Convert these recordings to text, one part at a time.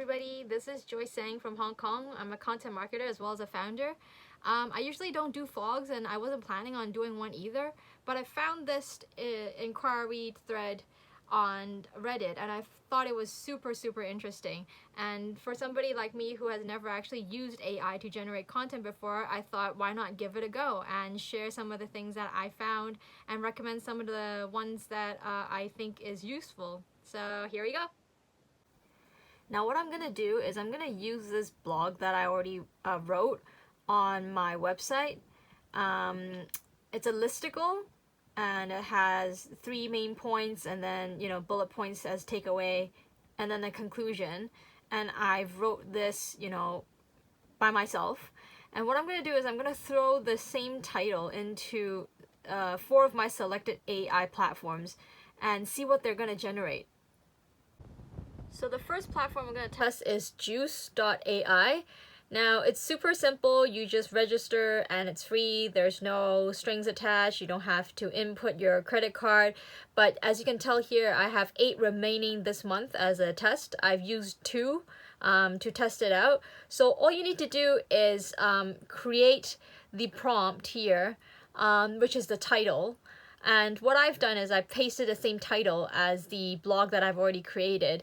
everybody, this is Joy Sang from Hong Kong. I'm a content marketer as well as a founder. I usually don't do vlogs and I wasn't planning on doing one either, but I found this inquiry thread on Reddit and I thought it was super interesting. And for somebody like me who has never actually used AI to generate content before, I thought why not give it a go and share some of the things that I found and recommend some of the ones that I think is useful. So here we go. Now what I'm gonna do is I'm gonna use this blog that I already wrote on my website. It's a listicle and it has 3 main points and then bullet points as takeaway and then the conclusion, and I've wrote this by myself. And what I'm gonna do is I'm gonna throw the same title into 4 of my selected AI platforms and see what they're gonna generate. So the first platform I'm going to test is juice.ai. Now it's super simple. You just register and it's free. There's no strings attached. You don't have to input your credit card. But as you can tell here, I have 8 remaining this month as a test. I've used 2 to test it out. So all you need to do is create the prompt here, which is the title. And what I've done is I've pasted the same title as the blog that I've already created,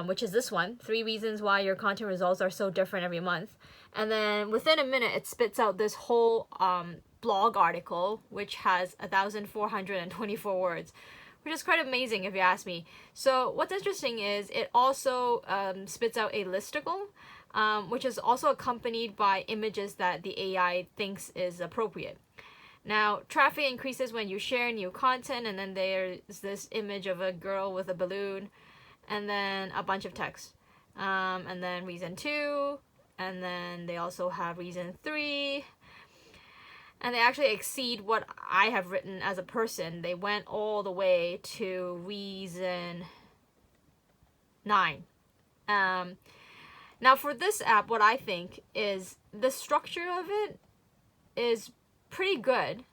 which is this one, 3 reasons why your content results are so different every month. And then within a minute, it spits out this whole blog article, which has 1,424 words, which is quite amazing if you ask me. So what's interesting is it also spits out a listicle, which is also accompanied by images that the AI thinks is appropriate. Now, traffic increases when you share new content, and then there's this image of a girl with a balloon, and then a bunch of text. And then reason 2, and then they also have reason 3. And they actually exceed what I have written as a person. They went all the way to reason 9. Now for this app, what I think is the structure of it is pretty good,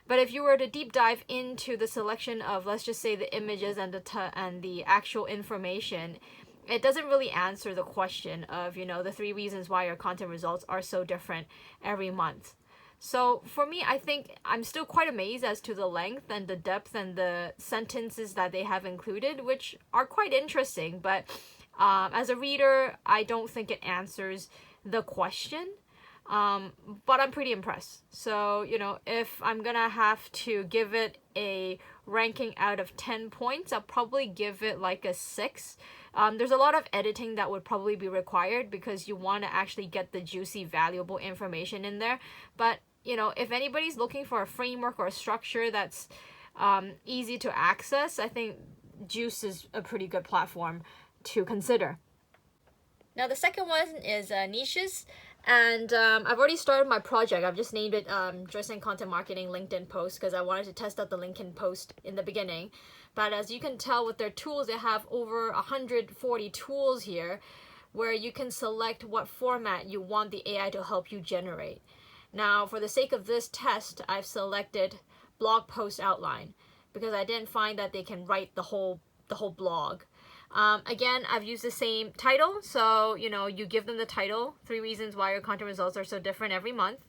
but if you were to deep dive into the selection of, let's just say, the images and the actual information, it doesn't really answer the question of the 3 reasons why your content results are so different every month. So for me, I think I'm still quite amazed as to the length and the depth and the sentences that they have included, which are quite interesting, but as a reader, I don't think it answers the question. But I'm pretty impressed. So, if I'm gonna have to give it a ranking out of 10 points, I'll probably give it like a 6. There's a lot of editing that would probably be required because you want to actually get the juicy, valuable information in there. But, if anybody's looking for a framework or a structure that's easy to access, I think Juice is a pretty good platform to consider. Now, the second one is Nichesss. And I've already started my project. I've just named it Joy Sang Content Marketing LinkedIn Post because I wanted to test out the LinkedIn post in the beginning. But as you can tell with their tools, they have over 140 tools here where you can select what format you want the AI to help you generate. Now, for the sake of this test, I've selected blog post outline because I didn't find that they can write the whole blog. Again, I've used the same title, so you give them the title, 3 reasons why your content results are so different every month,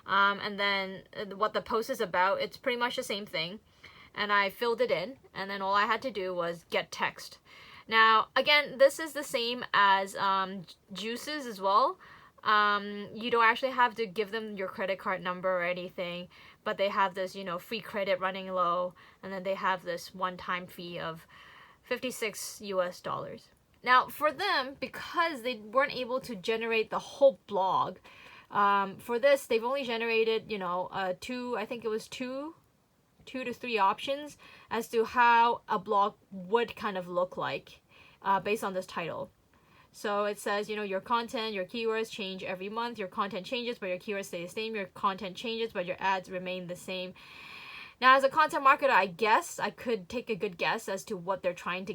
and then what the post is about. It's pretty much the same thing, and I filled it in, and then all I had to do was get text. Now again, this is the same as Juice's as well. You don't actually have to give them your credit card number or anything, but they have this free credit running low, and then they have this one-time fee of $56 US. Now for them, because they weren't able to generate the whole blog, for this they've only generated 2, I think it was 2 to 3 options as to how a blog would kind of look like based on this title. So it says your content, your keywords change every month, your content changes but your keywords stay the same, your content changes but your ads remain the same. Now, as a content marketer, I guess I could take a good guess as to what they're trying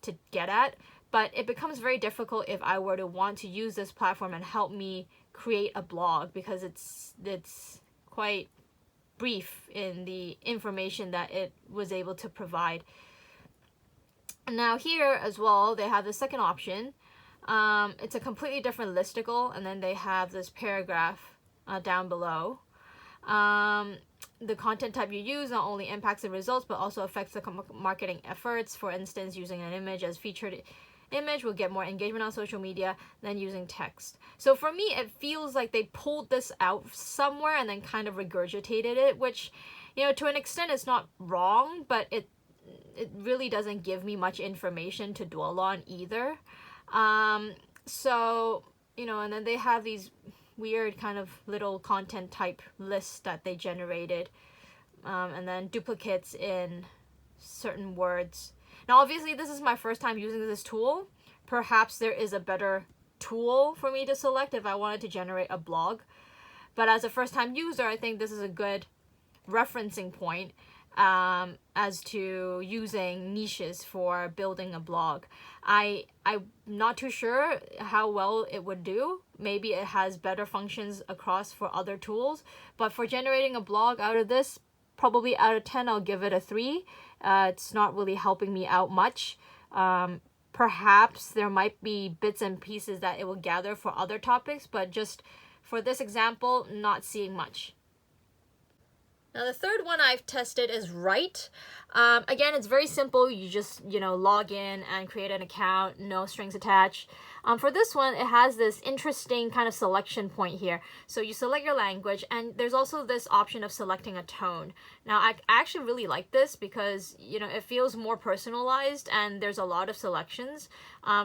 to get at, but it becomes very difficult if I were to want to use this platform and help me create a blog because it's quite brief in the information that it was able to provide. Now here as well, they have the second option, It's a completely different listicle, and then they have this paragraph down below. The content type you use not only impacts the results but also affects the marketing efforts. For instance, using an image as featured image will get more engagement on social media than using text. So for me, it feels like they pulled this out somewhere and then kind of regurgitated it, which, you know, to an extent it's not wrong, but it really doesn't give me much information to dwell on either. So, you know, and then they have these weird kind of little content type lists that they generated, and then duplicates in certain words. Now, obviously, this is my first time using this tool. Perhaps there is a better tool for me to select if I wanted to generate a blog. But as a first-time user, I think this is a good referencing point as to using Nichesss for building a blog. I'm not too sure how well it would do. Maybe it has better functions across for other tools. But for generating a blog out of this, probably out of 10, I'll give it a 3. It's not really helping me out much. Perhaps there might be bits and pieces that it will gather for other topics, but just for this example, not seeing much. Now, the third one I've tested is Ryte. Again, it's very simple. You just, log in and create an account, no strings attached. For this one, it has this interesting kind of selection point here. So you select your language, and there's also this option of selecting a tone. Now, I actually really like this because, it feels more personalized and there's a lot of selections.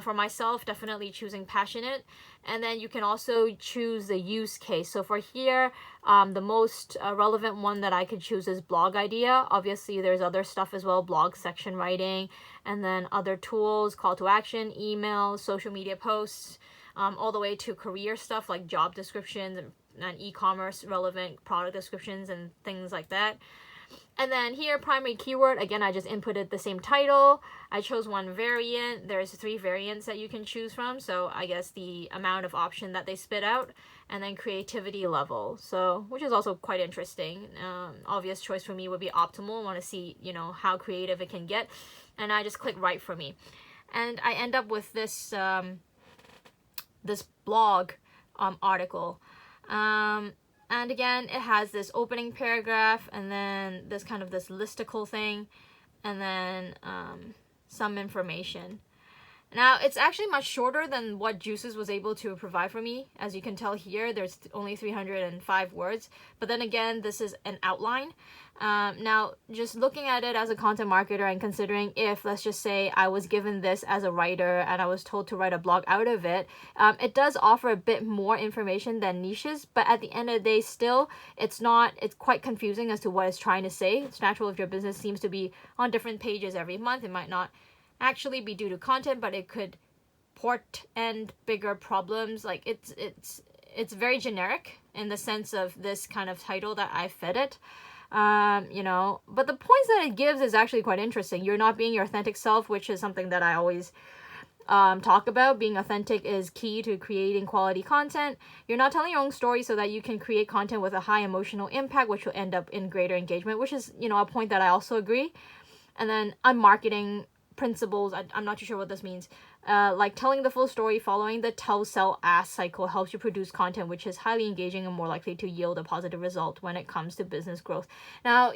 For myself, definitely choosing passionate. And then you can also choose the use case. So for here, the most relevant one that I could choose is blog idea. Obviously, there's other stuff as well, blog section writing, and then other tools, call to action, email, social media posts, all the way to career stuff like job descriptions and e-commerce relevant product descriptions and things like that. And then here, primary keyword, again, I just inputted the same title. I chose one variant. There's 3 variants that you can choose from. So I guess the amount of option that they spit out, and then creativity level. So, which is also quite interesting. Obvious choice for me would be optimal. I want to see, how creative it can get. And I just click Write for me. And I end up with this, this blog article. And again, it has this opening paragraph, and then this kind of this listicle thing, and then some information. Now, it's actually much shorter than what Juices was able to provide for me. As you can tell here, there's only 305 words. But then again, this is an outline. Now, just looking at it as a content marketer and considering if, let's just say, I was given this as a writer and I was told to write a blog out of it, it does offer a bit more information than Nichesss. But at the end of the day, still, it's quite confusing as to what it's trying to say. It's natural if your business seems to be on different pages every month. It might not actually be due to content, but it could portend bigger problems. Like it's very generic in the sense of this kind of title that I fed it. But the points that it gives is actually quite interesting. You're not being your authentic self, which is something that I always talk about. Being authentic is key to creating quality content. You're not telling your own story so that you can create content with a high emotional impact, which will end up in greater engagement, which is, a point that I also agree. And then marketing principles, I'm not too sure what this means, like telling the full story, following the tell, sell, ask cycle helps you produce content which is highly engaging and more likely to yield a positive result when it comes to business growth. Now,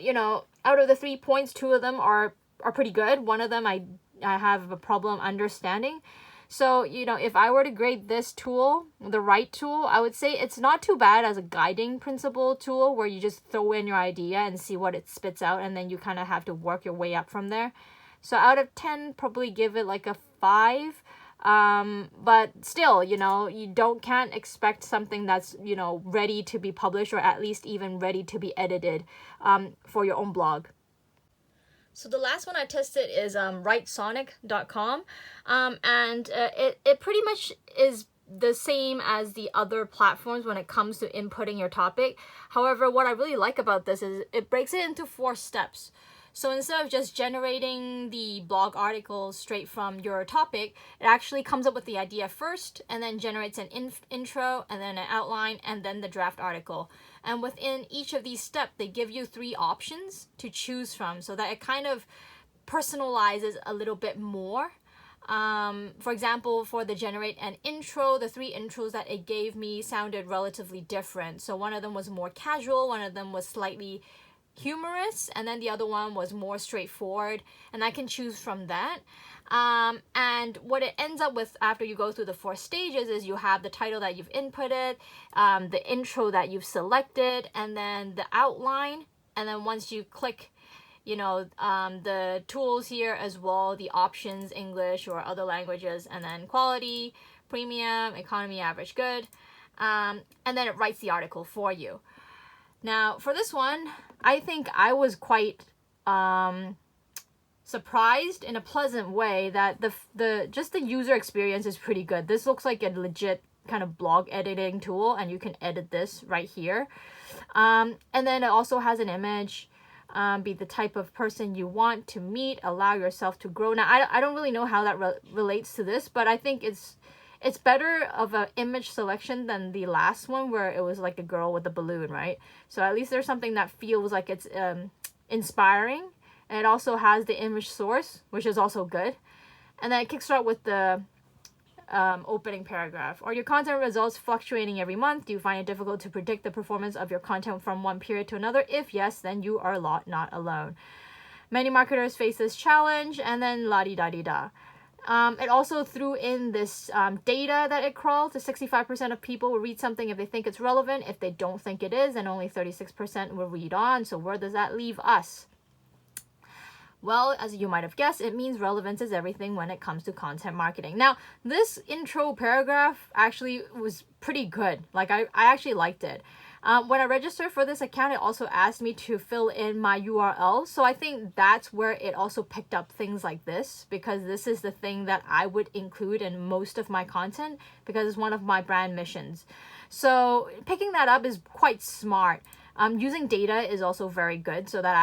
out of the 3 points, 2 of them are pretty good. One of them I have a problem understanding. So, if I were to grade this tool, the Ryte tool, I would say it's not too bad as a guiding principle tool where you just throw in your idea and see what it spits out, and then you kind of have to work your way up from there. So out of 10, probably give it like a 5. But still, you can't expect something that's, ready to be published or at least even ready to be edited for your own blog. So the last one I tested is Writesonic.com. And it pretty much is the same as the other platforms when it comes to inputting your topic. However, what I really like about this is it breaks it into 4 steps. So instead of just generating the blog articles straight from your topic, it actually comes up with the idea first and then generates an intro and then an outline and then the draft article. And within each of these steps, they give you 3 options to choose from so that it kind of personalizes a little bit more. For example, for the generate an intro, the 3 intros that it gave me sounded relatively different. So one of them was more casual, one of them was slightly humorous, and then the other one was more straightforward, and I can choose from that. And what it ends up with after you go through the 4 stages is you have the title that you've inputted, the intro that you've selected, and then the outline. And then once you click, you know, the tools here as well, the options, English or other languages, and then quality, premium, economy, average, good, and then it writes the article for you. Now for this one, I think I was quite surprised in a pleasant way that the just the user experience is pretty good. This looks like a legit kind of blog editing tool, and you can edit this right here. And then it also has an image. Be the type of person you want to meet, allow yourself to grow. Now I don't really know how that relates to this, but I think it's better of an image selection than the last one where it was like a girl with a balloon, right? So at least there's something that feels like it's inspiring. And it also has the image source, which is also good. And then it kickstart with the opening paragraph. Are your content results fluctuating every month? Do you find it difficult to predict the performance of your content from one period to another? If yes, then you are not alone. Many marketers face this challenge, and then la-di-da-di-da. It also threw in this data that it crawled. To 65% of people will read something if they think it's relevant. If they don't think it is, and only 36% will read on. So where does that leave us? Well, as you might have guessed, it means relevance is everything when it comes to content marketing. Now, this intro paragraph actually was pretty good. Like, I actually liked it. When I registered for this account, it also asked me to fill in my URL. So I think that's where it also picked up things like this, because this is the thing that I would include in most of my content because it's one of my brand missions. So picking that up is quite smart. Using data is also very good so that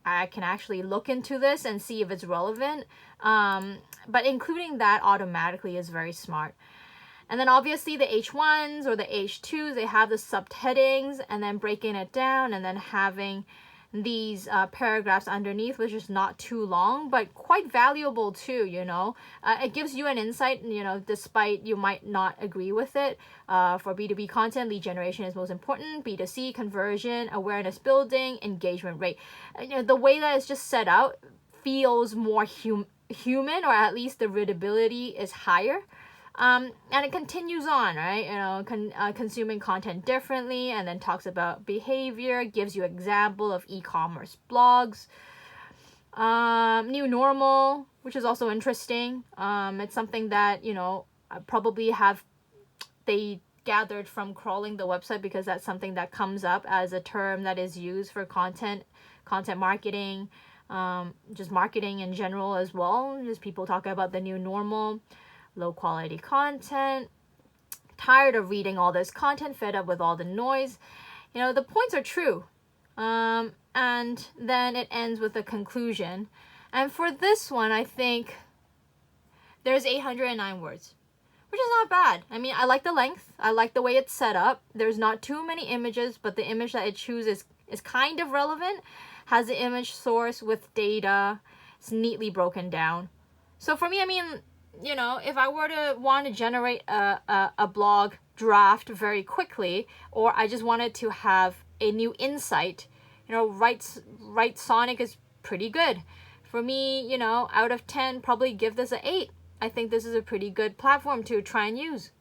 I can actually look into this and see if it's relevant. But including that automatically is very smart. And then obviously the H1s or the H2s, they have the subheadings, and then breaking it down and then having these paragraphs underneath, which is not too long, but quite valuable too, you know. It gives you an insight, you know, despite you might not agree with it. For B2B content, lead generation is most important. B2C, conversion, awareness building, engagement rate. You know, the way that it's just set out feels more human, or at least the readability is higher. And it continues on, right? You know, consuming content differently, and then talks about behavior, gives you example of e-commerce blogs. New normal, which is also interesting. It's something that, you know, probably they gathered from crawling the website, because that's something that comes up as a term that is used for content marketing, just marketing in general as well. Just people talking about the new normal. Low quality content, tired of reading all this content, fed up with all the noise. You know, the points are true. And then it ends with a conclusion. And for this one, I think there's 809 words, which is not bad. I mean, I like the length. I like the way it's set up. There's not too many images, but the image that it chooses is kind of relevant. Has the image source with data. It's neatly broken down. So for me, I mean, you know, if I were to want to generate a blog draft very quickly, or I just wanted to have a new insight, you know, Writesonic is pretty good. For me, you know, out of 10, probably give this an 8. I think this is a pretty good platform to try and use.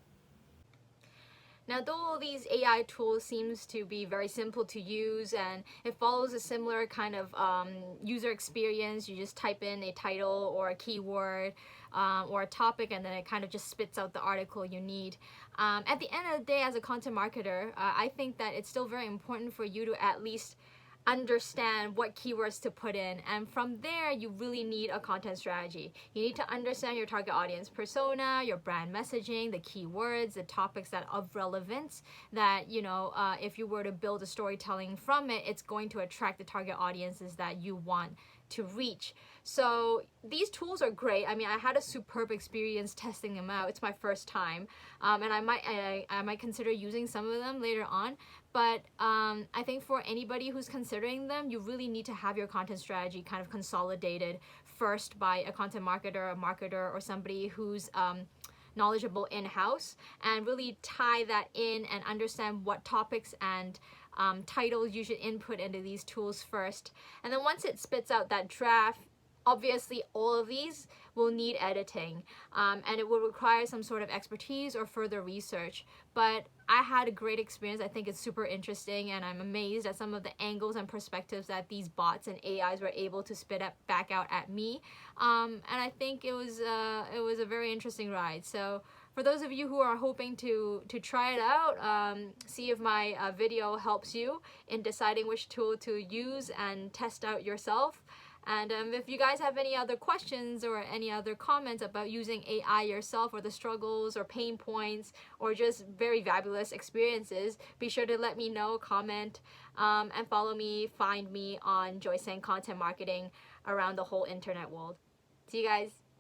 Now, though these AI tools seems to be very simple to use, and it follows a similar kind of user experience, you just type in a title or a keyword or a topic, and then it kind of just spits out the article you need. At the end of the day, as a content marketer, I think that it's still very important for you to at least understand what keywords to put in, and from there you really need a content strategy. You need to understand your target audience persona, your brand messaging, the keywords, the topics that are of relevance, that, you know, if you were to build a storytelling from it, it's going to attract the target audiences that you want to reach. So these tools are great. I mean, I had a superb experience testing them out. It's my first time, and I might consider using some of them later on. But I think for anybody who's considering them, you really need to have your content strategy kind of consolidated first by a content marketer, a marketer, or somebody who's knowledgeable in-house, and really tie that in and understand what topics and titles you should input into these tools first. And then once it spits out that draft, obviously all of these will need editing, and it will require some sort of expertise or further research. But I had a great experience. I think it's super interesting, and I'm amazed at some of the angles and perspectives that these bots and AIs were able to spit back out at me. And I think it was a very interesting ride. So for those of you who are hoping to try it out, see if my video helps you in deciding which tool to use and test out yourself. And if you guys have any other questions or any other comments about using AI yourself, or the struggles or pain points or just very fabulous experiences, be sure to let me know, comment, and follow me, find me on Joy Sang Content Marketing around the whole internet world. See you guys.